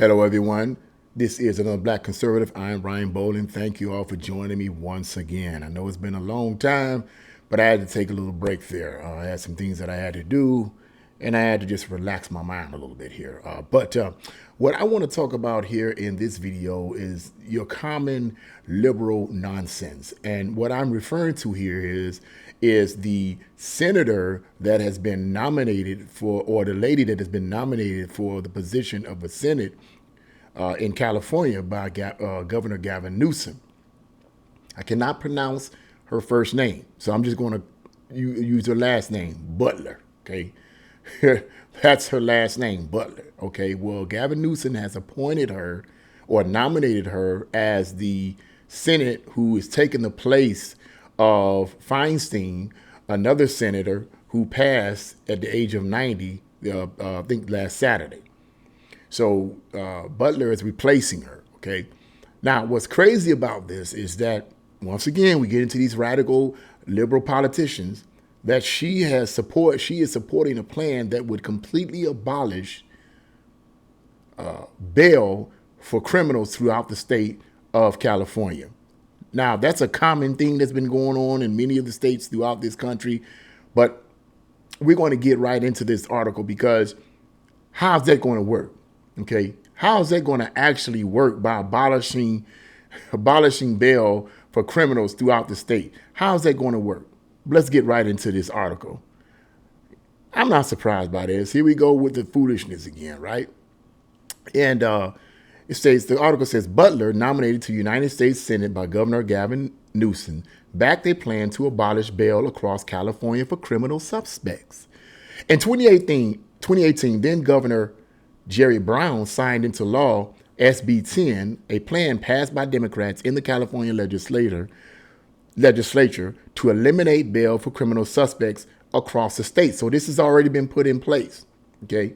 Hello, everyone. This is another Black Conservative. I am Ryan Bowling. Thank you all for joining me once again. I know it's been a long time, but I had to take a little break there. I had some things that I had to do, and I had to just relax my mind a little bit here. But what I want to talk about here in this video is your common liberal nonsense. And what I'm referring to here is the senator that has been nominated for, or the lady that has been nominated for the position of a Senate in California by Governor Gavin Newsom. I cannot pronounce her first name, so I'm just going to use her last name, Butler. Okay, that's her last name, Butler. Okay, well, Gavin Newsom has appointed her or nominated her as the Senate who is taking the place of Feinstein, another senator who passed at the age of 90, I think last Saturday. So Butler is replacing her, okay? Now, what's crazy about this is that, once again, we get into these radical liberal politicians, that she is supporting a plan that would completely abolish bail for criminals throughout the state of California. Now, that's a common thing that's been going on in many of the states throughout this country, but we're going to get right into this article because how's that going to work? Okay, how is that going to actually work by abolishing bail for criminals throughout the state? How is that going to work? Let's get right into this article. I'm not surprised by this. Here we go with the foolishness again, right? And the article says, Butler, nominated to United States Senate by Governor Gavin Newsom, backed a plan to abolish bail across California for criminal suspects. In 2018, then Governor Jerry Brown signed into law SB 10, a plan passed by Democrats in the California legislature to eliminate bail for criminal suspects across the state. So this has already been put in place. Okay,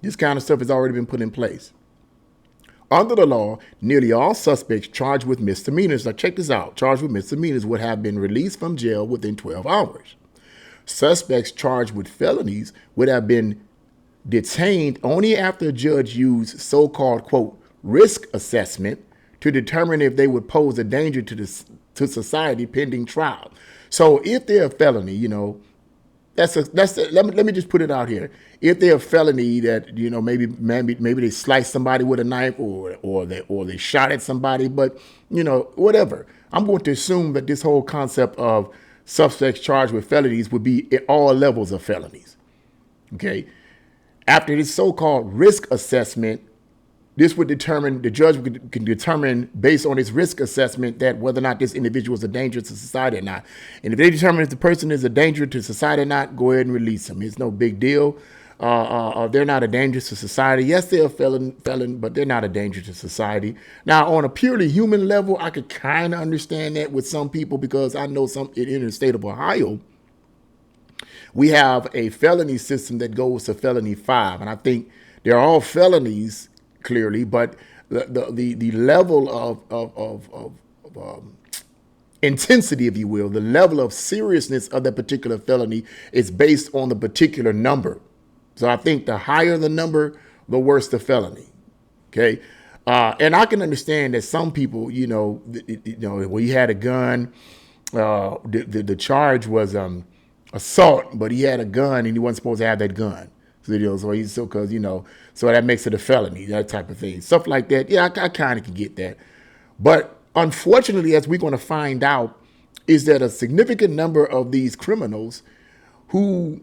this kind of stuff has already been put in place. Under the law, nearly all suspects charged with misdemeanors, now check this out, charged with misdemeanors would have been released from jail within 12 hours. Suspects charged with felonies would have been detained only after a judge used so-called, quote, risk assessment to determine if they would pose a danger to society pending trial. So if they're a felony, you know, let me just put it out here. If they're a felony that, you know, maybe they sliced somebody with a knife or they shot at somebody, but, you know, whatever. I'm going to assume that this whole concept of suspects charged with felonies would be at all levels of felonies. Okay. After this so-called risk assessment, this would determine, the judge can determine based on his risk assessment that whether or not this individual is a danger to society or not. And if they determine if the person is a danger to society or not, go ahead and release them. It's no big deal. They're not a danger to society. Yes, they're a felon, but they're not a danger to society. Now, on a purely human level, I could kind of understand that with some people because I know some in the state of Ohio, we have a felony system that goes to felony 5. And I think they're all felonies, clearly, but the level of intensity, if you will, the level of seriousness of that particular felony is based on the particular number. So I think the higher the number, the worse the felony. Okay. And I can understand that some people, you know, well, he had a gun. The charge was assault, but he had a gun and he wasn't supposed to have that gun. So, so that makes it a felony, that type of thing. Stuff like that. Yeah, I kind of can get that. But unfortunately, as we're going to find out, is that a significant number of these criminals who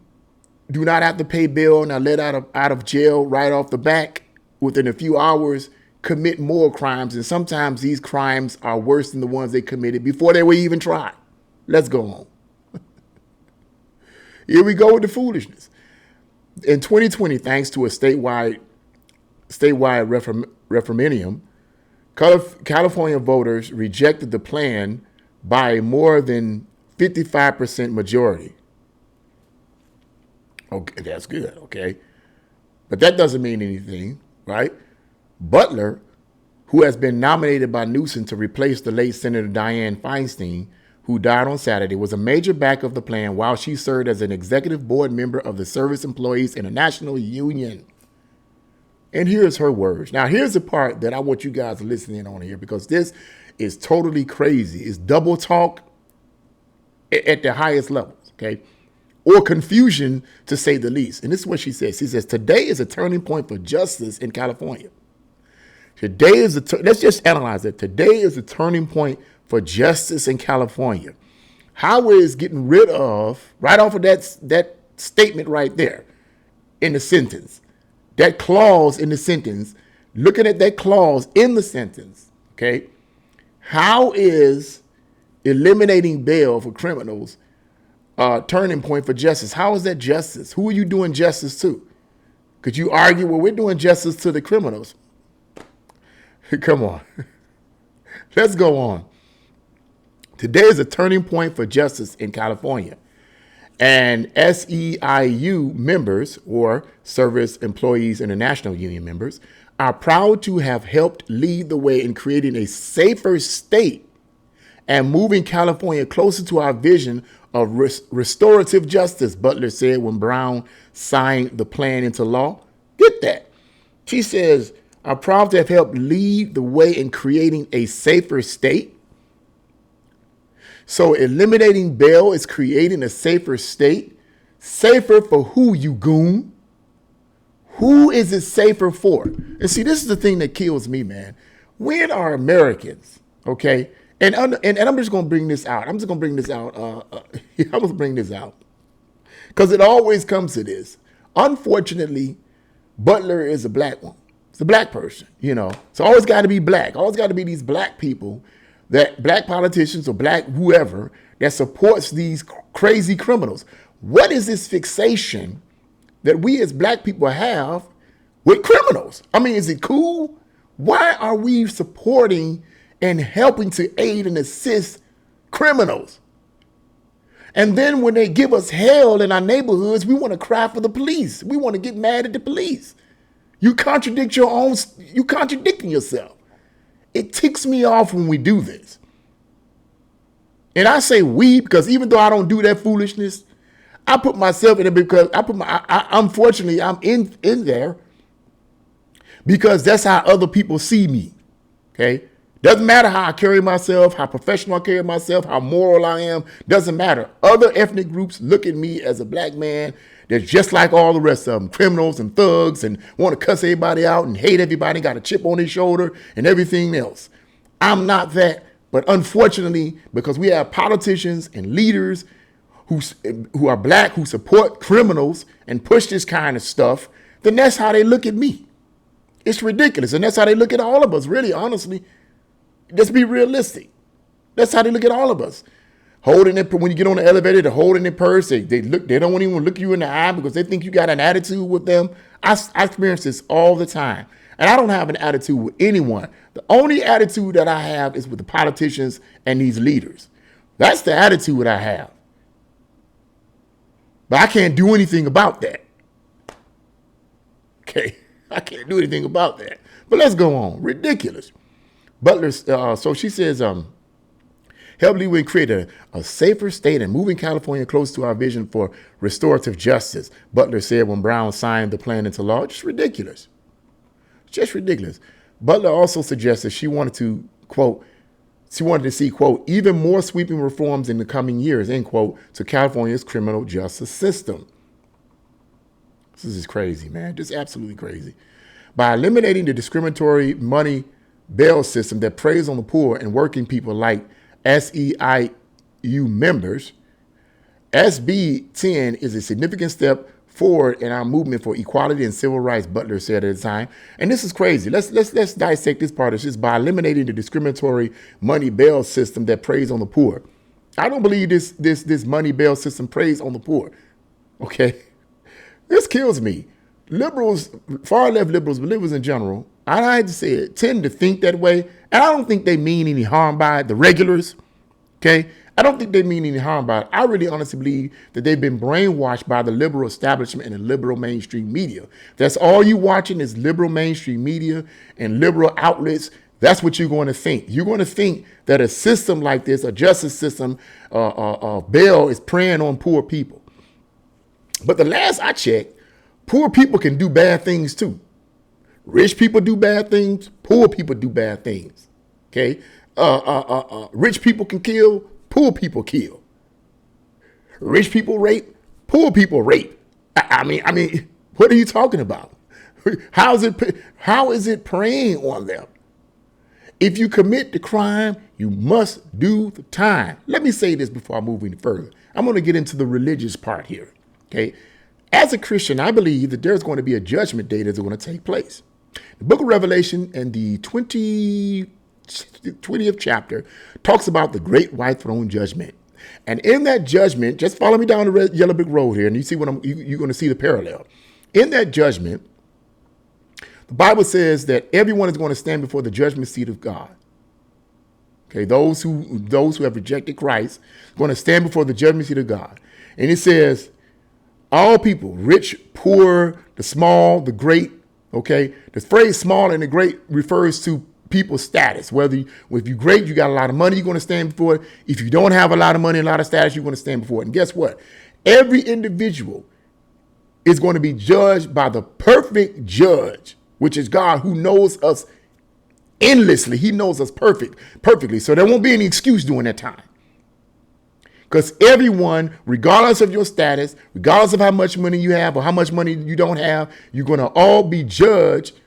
do not have to pay bail and are let out of jail right off the back within a few hours commit more crimes. And sometimes these crimes are worse than the ones they committed before they were even tried. Let's go on. Here we go with the foolishness. In 2020, thanks to a statewide referendum, California voters rejected the plan by a more than 55% majority. Okay, that's good, okay? But that doesn't mean anything, right? Butler, who has been nominated by Newsom to replace the late Senator Dianne Feinstein, who died on Saturday, was a major backer of the plan while she served as an executive board member of the Service Employees International Union. And here's her words. Now, here's the part that I want you guys to listen in on here, because this is totally crazy. It's double talk at the highest levels, okay? Or confusion, to say the least. And this is what she says. She says, today is a turning point for justice in California. Today is let's just analyze it. Today is a turning point for justice in California. Howard is getting rid of, right off of that statement right there in the sentence, that clause in the sentence, looking at that clause in the sentence, okay? How is eliminating bail for criminals turning point for justice? How is that justice? Who are you doing justice to? Could you argue, well, we're doing justice to the criminals? Come on. Let's go on. Today is a turning point for justice in California. And SEIU members, or Service Employees International Union members, are proud to have helped lead the way in creating a safer state and moving California closer to our vision of restorative justice, Butler said when Brown signed the plan into law. Get that. She says, are proud to have helped lead the way in creating a safer state. So eliminating bail is creating a safer state. Safer for who, you goon? Who is it safer for? And see, this is the thing that kills me, man. When are Americans, okay? And I'm just going to bring this out. I'm just going to bring this out. I'm going to bring this out. Because it always comes to this. Unfortunately, Butler is a black woman. It's a black person, you know. It's always got to be black. Always got to be these black people, that black politicians or black whoever that supports these crazy criminals. What is this fixation that we as black people have with criminals? I mean, is it cool? Why are we supporting and helping to aid and assist criminals? And then when they give us hell in our neighborhoods, we want to cry for the police. We want to get mad at the police. You contradicting yourself. It ticks me off when we do this. And I say we, because even though I don't do that foolishness, I put myself in it because unfortunately, I'm in there because that's how other people see me. Okay. Doesn't matter how I carry myself, how professional I carry myself, how moral I am. Doesn't matter. Other ethnic groups look at me as a black man that's just like all the rest of them, criminals and thugs, and want to cuss everybody out and hate everybody, got a chip on his shoulder and everything else. I'm not that. But unfortunately, because we have politicians and leaders who are black, who support criminals and push this kind of stuff, then that's how they look at me. It's ridiculous. And that's how they look at all of us, really, honestly. Let's be realistic. That's how they look at all of us. Holding it, when you get on the elevator, they're holding their purse. They don't even look you in the eye because they think you got an attitude with them. I experience this all the time. And I don't have an attitude with anyone. The only attitude that I have is with the politicians and these leaders. That's the attitude I have. But I can't do anything about that. Okay, I can't do anything about that. But let's go on. Ridiculous. Butler, so she says, help lead and create a safer state and moving California close to our vision for restorative justice, Butler said when Brown signed the plan into law. Just ridiculous. Just ridiculous. Butler also suggested she wanted to, quote, see, quote, even more sweeping reforms in the coming years, end quote, to California's criminal justice system. This is crazy, man. Just absolutely crazy. By eliminating the discriminatory money bail system that preys on the poor and working people like SEIU members, SB 10 is a significant step forward in our movement for equality and civil rights, Butler said at the time. And this is crazy. Let's dissect this part. It's just by eliminating the discriminatory money bail system that preys on the poor. I don't believe this money bail system preys on the poor. Okay? This kills me. Liberals, far left liberals, but liberals in general, I hate to say it, tend to think that way. And I don't think they mean any harm by it, the regulars. Okay? I don't think they mean any harm by it. I really honestly believe that they've been brainwashed by the liberal establishment and the liberal mainstream media. That's all you watching is liberal mainstream media and liberal outlets. That's what you're going to think. You're going to think that a system like this, a justice system, bail is preying on poor people. But the last I checked, poor people can do bad things too. Rich people do bad things. Poor people do bad things. Okay. Rich people can kill. Poor people kill. Rich people rape. Poor people rape. I mean, what are you talking about? How is it preying on them? If you commit the crime, you must do the time. Let me say this before I move any further. I'm going to get into the religious part here. Okay. As a Christian, I believe that there's going to be a judgment day that's going to take place. The book of Revelation and the 20th chapter talks about the great white throne judgment. And in that judgment, just follow me down the red, yellow brick road here, and you see what you're going to see the parallel. In that judgment, the Bible says that everyone is going to stand before the judgment seat of God. Okay, those who have rejected Christ are going to stand before the judgment seat of God. And it says, all people, rich, poor, the small, the great. Okay, the phrase small and the great refers to people's status. If you're great, you got a lot of money, you're going to stand before it. If you don't have a lot of money, a lot of status, you're going to stand before it. And guess what? Every individual is going to be judged by the perfect judge, which is God, who knows us endlessly. He knows us perfectly. So there won't be any excuse during that time. Because everyone, regardless of your status, regardless of how much money you have or how much money you don't have, you're going to all be judged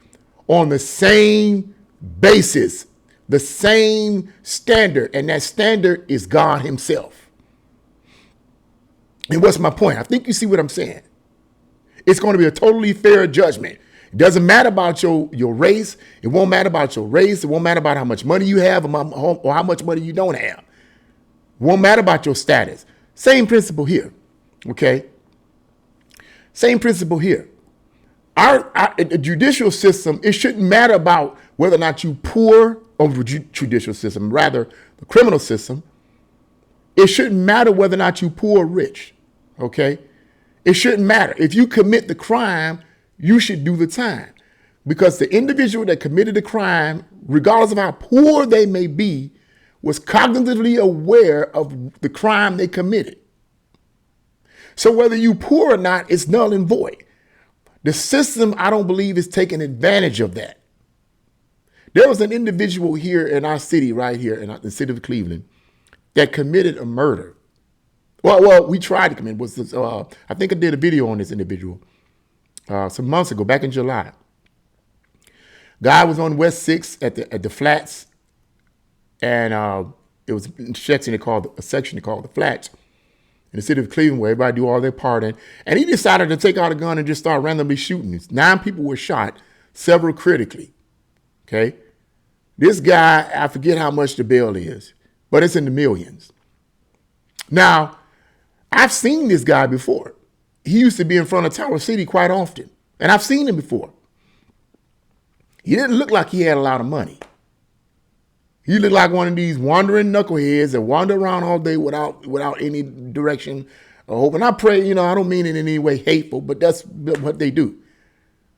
on the same basis, the same standard. And that standard is God himself. And what's my point? I think you see what I'm saying. It's going to be a totally fair judgment. It doesn't matter about your race. It won't matter about your race. It won't matter about how much money you have or how much money you don't have. Won't matter about your status. Same principle here. Okay. Same principle here. Our judicial system, it shouldn't matter about whether or not you poor over the judicial system, rather the criminal system. It shouldn't matter whether or not you poor or rich. Okay. It shouldn't matter. If you commit the crime, you should do the time, because the individual that committed the crime, regardless of how poor they may be, was cognitively aware of the crime they committed. So whether you poor or not, it's null and void. The system, I don't believe, is taking advantage of that. There was an individual here in our city, right here in the city of Cleveland, that committed a murder. Well, we tried to commit. I think I did a video on this individual some months ago, back in July. Guy was on West 6 at the flats. And it was a section they called the Flats in the city of Cleveland, where everybody do all their partying. And he decided to take out a gun and just start randomly shooting. 9 people were shot, several critically. Okay. This guy, I forget how much the bail is, but it's in the millions. Now, I've seen this guy before. He used to be in front of Tower City quite often. And I've seen him before. He didn't look like he had a lot of money. He looked like one of these wandering knuckleheads that wander around all day without any direction or hope. And I pray, I don't mean it in any way hateful, but that's what they do.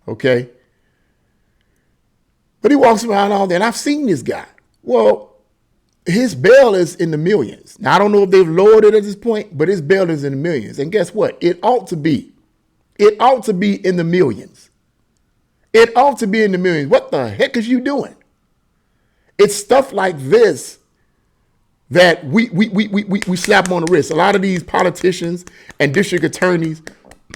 Okay? But he walks around all day, and I've seen this guy. Well, his bail is in the millions. Now, I don't know if they've lowered it at this point, but his bail is in the millions. And guess what? It ought to be. It ought to be in the millions. It ought to be in the millions. What the heck is you doing? It's stuff like this that we slap them on the wrist. A lot of these politicians and district attorneys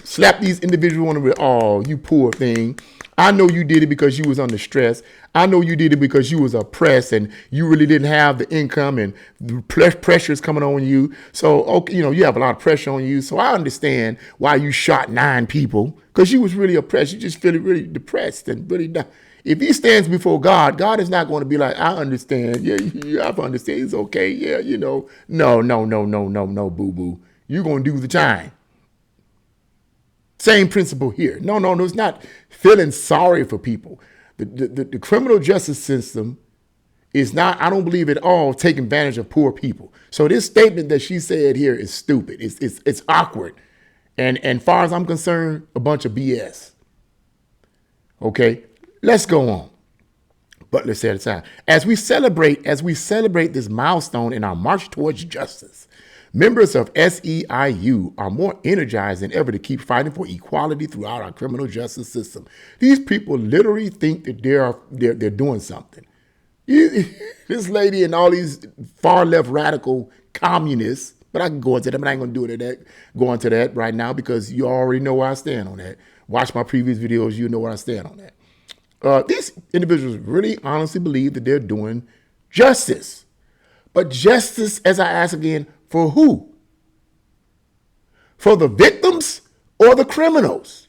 slap these individuals on the wrist. Oh, you poor thing. I know you did it because you was under stress. I know you did it because you was oppressed and you really didn't have the income and the pressure is coming on you. So, okay, you have a lot of pressure on you. So I understand why you shot 9 people, because you was really oppressed. You just feel really depressed and really down. If he stands before God, God is not going to be like, I understand. Yeah, I understand. It's okay. Yeah, No, boo-boo. You're going to do the time. Same principle here. No, it's not feeling sorry for people. The criminal justice system is not, I don't believe at all, taking advantage of poor people. So this statement that she said here is stupid. It's awkward. And far as I'm concerned, a bunch of BS. Okay? Let's go on. Butler said, as we celebrate this milestone in our march towards justice, Members of SEIU are more energized than ever to keep fighting for equality throughout our criminal justice system. These people literally think that they're doing something. This lady and all these far left radical communists, but I can go into them, but I ain't gonna go into that right now because you already know where I stand on that. Watch my previous videos, you know where I stand on that. These individuals really honestly believe that they're doing justice. But justice, as I ask again, for who? For the victims or the criminals?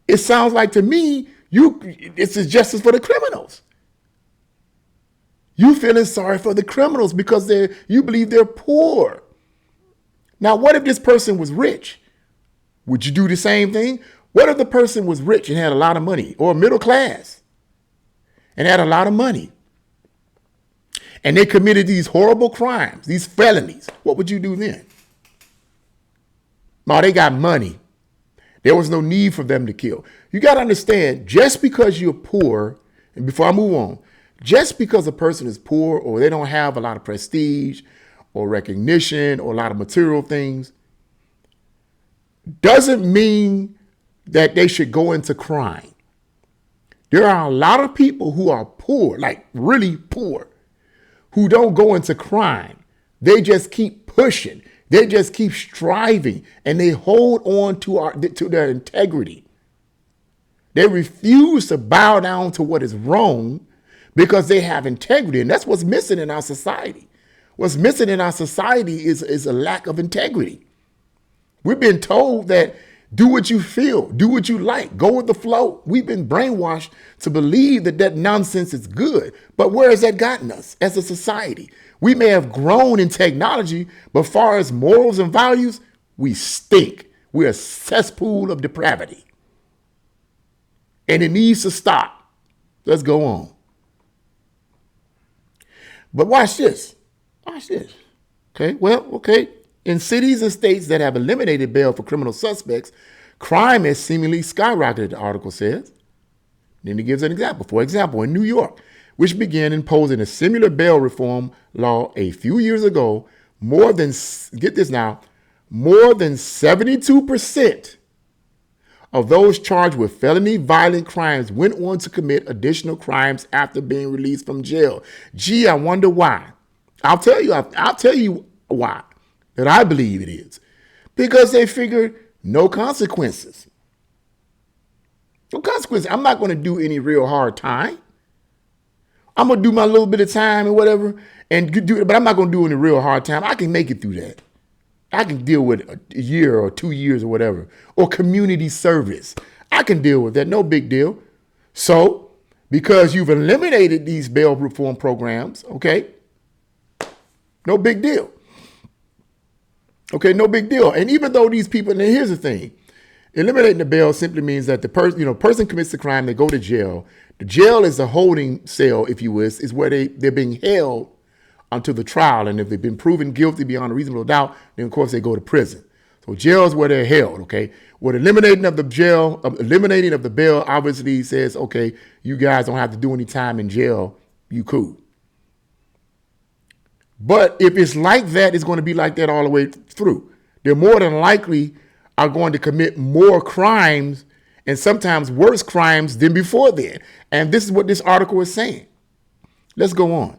It sounds like to me, this is justice for the criminals. You feeling sorry for the criminals because you believe they're poor. Now, what if this person was rich? Would you do the same thing? What if the person was rich and had a lot of money, or middle class and had a lot of money, and they committed these horrible crimes, these felonies? What would you do then? No, they got money. There was no need for them to kill. You got to understand, just because you're poor, and before I move on, just because a person is poor or they don't have a lot of prestige or recognition or a lot of material things, doesn't mean that they should go into crime. There are a lot of people who are poor, like really poor, who don't go into crime. They just keep pushing. They just keep striving, and they hold on to their integrity. They refuse to bow down to what is wrong because they have integrity, and that's what's missing in our society. What's missing in our society is a lack of integrity. We've been told that do what you feel, do what you like, go with the flow. We've been brainwashed to believe that nonsense is good. But where has that gotten us as a society? We may have grown in technology, but as far as morals and values, we stink. We're a cesspool of depravity. And it needs to stop. Let's go on. But watch this. Watch this. Okay. In cities and states that have eliminated bail for criminal suspects, crime has seemingly skyrocketed, the article says. Then it gives an example. For example, in New York, which began imposing a similar bail reform law a few years ago, more than 72% of those charged with felony violent crimes went on to commit additional crimes after being released from jail. Gee, I wonder why. I'll tell you why. That I believe it is. Because they figured no consequences. No consequences. I'm not going to do any real hard time. I'm going to do my little bit of time and whatever, and do it, but I'm not going to do any real hard time. I can make it through that. I can deal with a year or 2 years or whatever, or community service. I can deal with that. No big deal. So, because you've eliminated these bail reform programs, okay, no big deal. Okay, no big deal. And even though these people, and here's the thing, eliminating the bail simply means that the person commits the crime, they go to jail. The jail is a holding cell, if you will, is where they're being held until the trial. And if they've been proven guilty beyond a reasonable doubt, then of course they go to prison. So jail is where they're held, okay? Well, eliminating of the bail obviously says, okay, you guys don't have to do any time in jail, you cool. But if it's like that, it's going to be like that all the way through. They're more than likely are going to commit more crimes and sometimes worse crimes than before then. And this is what this article is saying. Let's go on.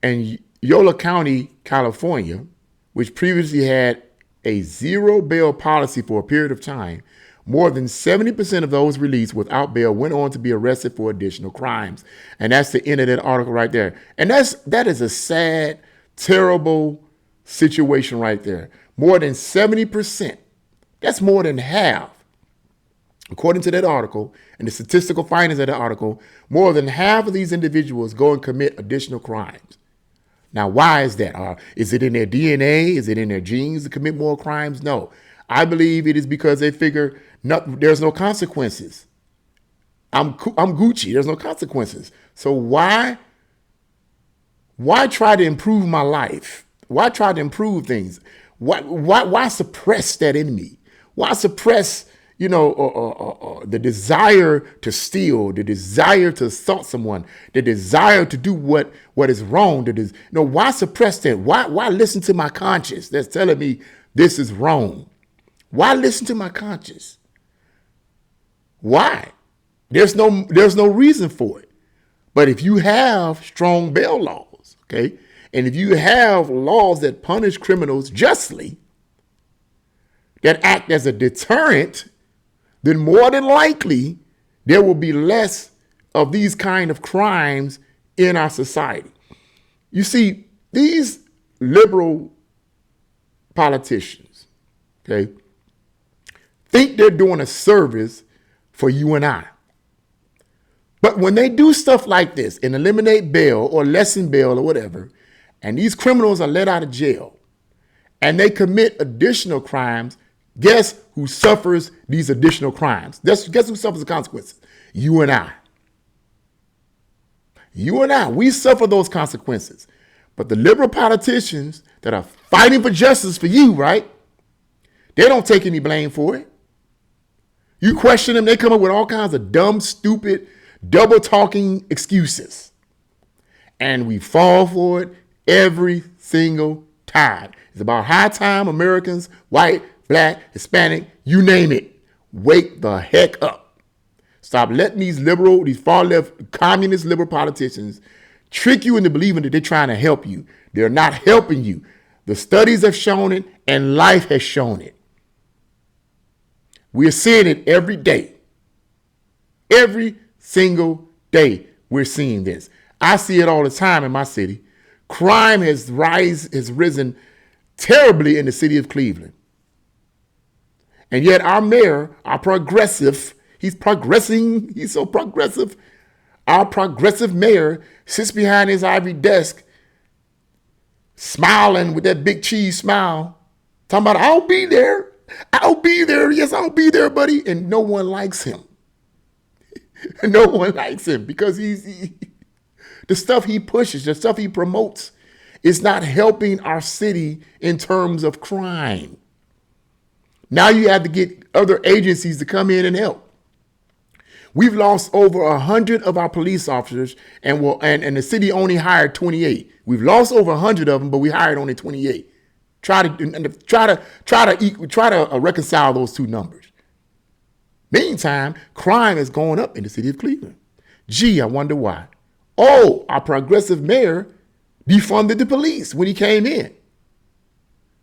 And Yola County, California, which previously had a zero bail policy for a period of time, more than 70% of those released without bail went on to be arrested for additional crimes. And that's the end of that article right there. And that is a sad, terrible situation right there. More than 70%. That's more than half. According to that article and the statistical findings of that article, more than half of these individuals go and commit additional crimes. Now, why is that? Is it in their DNA? Is it in their genes to commit more crimes? No. I believe it is because they figure there's no consequences. I'm Gucci. There's no consequences. So why try to improve my life? Why try to improve things? Why suppress that in me? Why suppress, the desire to steal, the desire to assault someone, the desire to do what is wrong. Why suppress that? Why listen to my conscience that's telling me this is wrong? Why listen to my conscience? Why? There's no reason for it. But if you have strong bail laws, okay, and if you have laws that punish criminals justly, that act as a deterrent, then more than likely there will be less of these kind of crimes in our society. You see, these liberal politicians, okay, think they're doing a service for you and I. But when they do stuff like this and eliminate bail or lessen bail or whatever, and these criminals are let out of jail and they commit additional crimes, guess who suffers these additional crimes? Guess who suffers the consequences? You and I. You and I, we suffer those consequences. But the liberal politicians that are fighting for justice for you, right? They don't take any blame for it. You question them, they come up with all kinds of dumb, stupid, double-talking excuses. And we fall for it every single time. It's about high time Americans, white, black, Hispanic, you name it, wake the heck up. Stop letting these far left, communist liberal politicians trick you into believing that they're trying to help you. They're not helping you. The studies have shown it and life has shown it. We're seeing it every day. Every single day we're seeing this. I see it all the time in my city. Crime has risen terribly in the city of Cleveland. And yet our mayor, our progressive, he's progressing, he's so progressive. Our progressive mayor sits behind his ivory desk, smiling with that big cheese smile, talking about, I'll be there. I'll be there. Yes, I'll be there, buddy. And no one likes him. No one likes him because the stuff he pushes, the stuff he promotes is not helping our city in terms of crime. Now you have to get other agencies to come in and help. We've lost over 100 of our police officers, and the city only hired 28. We've lost over 100 of them, but we hired only 28. Try to reconcile those two numbers. Meantime, crime is going up in the city of Cleveland. Gee, I wonder why. Oh, our progressive mayor defunded the police when he came in.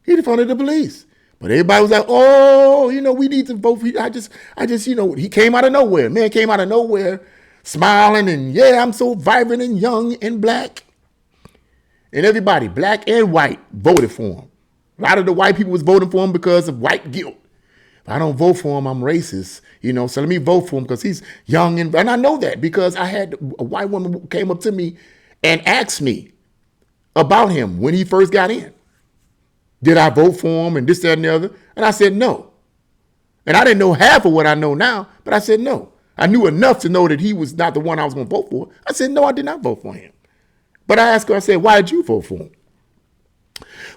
He defunded the police. But everybody was like, oh, we need to vote for you. I just, he came out of nowhere. Man came out of nowhere, smiling, and yeah, I'm so vibrant and young and black. And everybody, black and white, voted for him. A lot of the white people was voting for him because of white guilt. If I don't vote for him, I'm racist, so let me vote for him because he's young. And I know that because I had a white woman who came up to me and asked me about him when he first got in. Did I vote for him and this, that, and the other? And I said no. And I didn't know half of what I know now, but I said no. I knew enough to know that he was not the one I was going to vote for. I said, no, I did not vote for him. But I asked her, I said, why did you vote for him?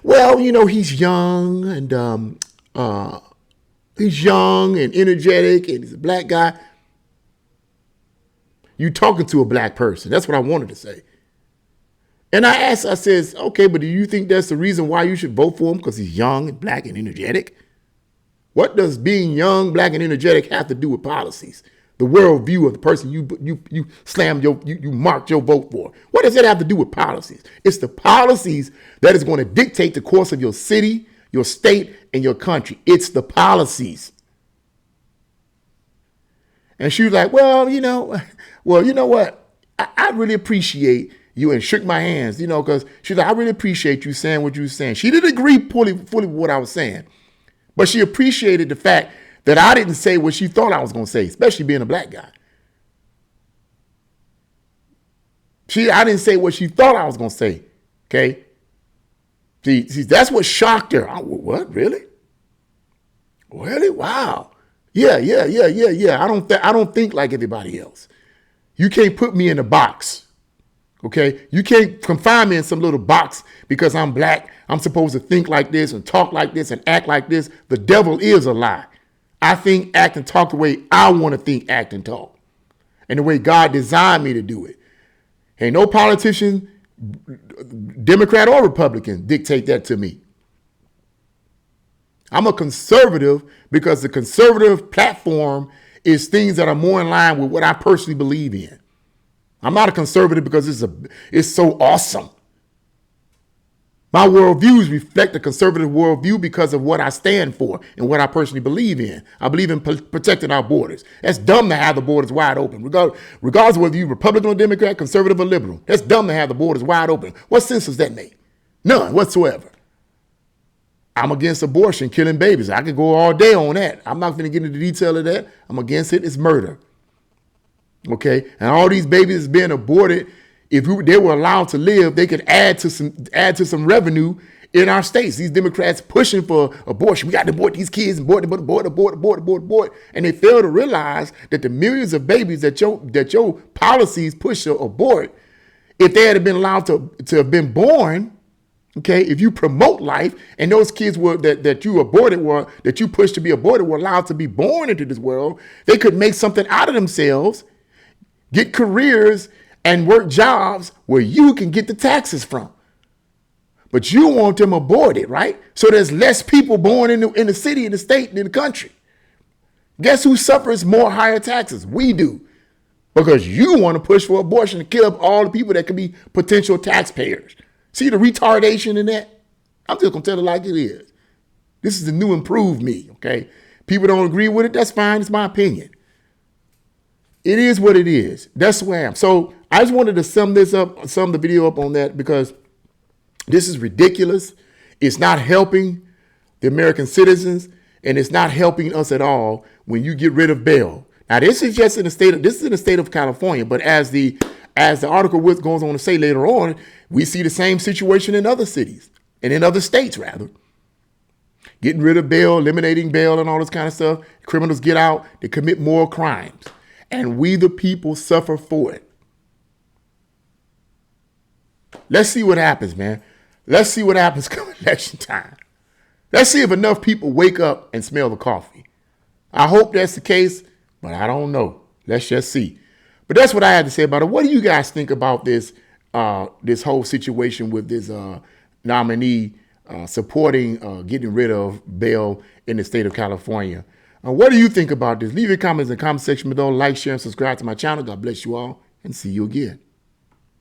Well, he's young and energetic and he's a black guy. You talking to a black person. That's what I wanted to say. And I says, okay, but do you think that's the reason why you should vote for him? Because he's young and black and energetic? What does being young, black, and energetic have to do with policies? The worldview of the person you marked your vote for. What does that have to do with policies? It's the policies that is going to dictate the course of your city, your state, and your country. It's the policies. And she was like, well, you know what? I really appreciate you, and shook my hands, because she's like, I really appreciate you saying what you were saying. She didn't agree fully with what I was saying, but she appreciated the fact that I didn't say what she thought I was going to say, especially being a black guy. I didn't say what she thought I was going to say, okay? See, that's what shocked her. What, really? Really? Wow. Yeah. I don't think like everybody else. You can't put me in a box. Okay, you can't confine me in some little box because I'm black. I'm supposed to think like this and talk like this and act like this. The devil is a lie. I think, act, and talk the way I want to think, act, and talk. And the way God designed me to do it. Ain't no politician, Democrat or Republican, dictate that to me. I'm a conservative because the conservative platform is things that are more in line with what I personally believe in. I'm not a conservative because it's so awesome. My worldviews reflect the conservative worldview because of what I stand for and what I personally believe in. I believe in protecting our borders. That's dumb to have the borders wide open, regardless of whether you're Republican or Democrat, conservative or liberal. That's dumb to have the borders wide open. What sense does that make? None whatsoever. I'm against abortion, killing babies. I could go all day on that. I'm not going to get into the detail of that. I'm against it. It's murder. Okay? And all these babies being aborted, if they were allowed to live, they could add to some revenue in our states. These Democrats pushing for abortion. We got to abort these kids, abort. And they fail to realize that the millions of babies that your policies push to abort, if they had been allowed to have been born, okay, if you promote life and those kids that you aborted that you pushed to be aborted were allowed to be born into this world, they could make something out of themselves, get careers, and work jobs where you can get the taxes from. But you want them aborted, right? So there's less people born in the city, in the state, and in the country. Guess who suffers more higher taxes? We do. Because you want to push for abortion to kill up all the people that could be potential taxpayers. See the retardation in that? I'm just going to tell it like it is. This is the new improved me, okay? People don't agree with it. That's fine. It's my opinion. It is what it is. That's where I am. So I just wanted to sum the video up on that because this is ridiculous. It's not helping the American citizens, and it's not helping us at all when you get rid of bail. Now, this is in the state of California, but as the article goes on to say later on, we see the same situation in other cities and in other states, rather. Getting rid of bail, eliminating bail, and all this kind of stuff. Criminals get out, they commit more crimes. And we, the people, suffer for it. Let's see what happens, man. Let's see what happens come election time. Let's see if enough people wake up and smell the coffee. I hope that's the case, but I don't know. Let's just see. But that's what I had to say about it. What do you guys think about this whole situation with this nominee supporting getting rid of bail in the state of California? What do you think about this? Leave your comments in the comment section below. Like, share, and subscribe to my channel. God bless you all, and see you again.